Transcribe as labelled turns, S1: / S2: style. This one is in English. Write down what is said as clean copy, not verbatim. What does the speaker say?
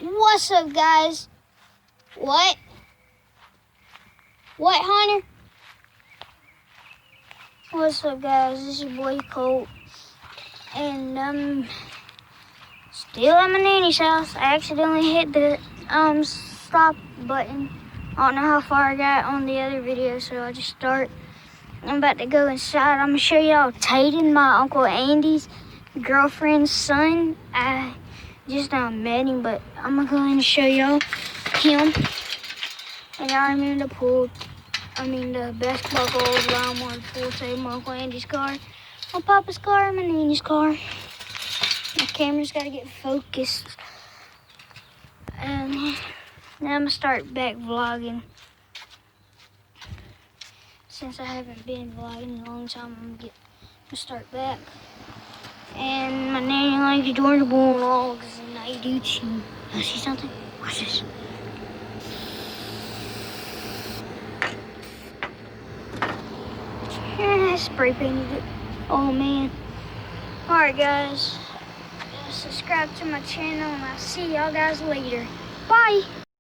S1: What's up, guys? What, Hunter? What's up, guys? This is your boy Colt, and still at my nanny's house. I accidentally hit the stop button. I don't know how far I got on the other video, so I'll just start. I'm about to go inside. I'm gonna show y'all Tayden, my Uncle Andy's girlfriend's son. I just now met him, but I'm gonna go in and show y'all him. And y'all remember the basketball goals around one full table, my Uncle Andy's car, my Papa's car, my nanny's car. My camera's gotta get focused. And now I'm gonna start back vlogging. Since I haven't been vlogging in a long time, I'm gonna start back. And my nanny likes Georgia Bulldogs, and I do too. I see something? Watch this. I spray painted it. Oh man. Alright guys. Subscribe to my channel and I'll see y'all guys later. Bye.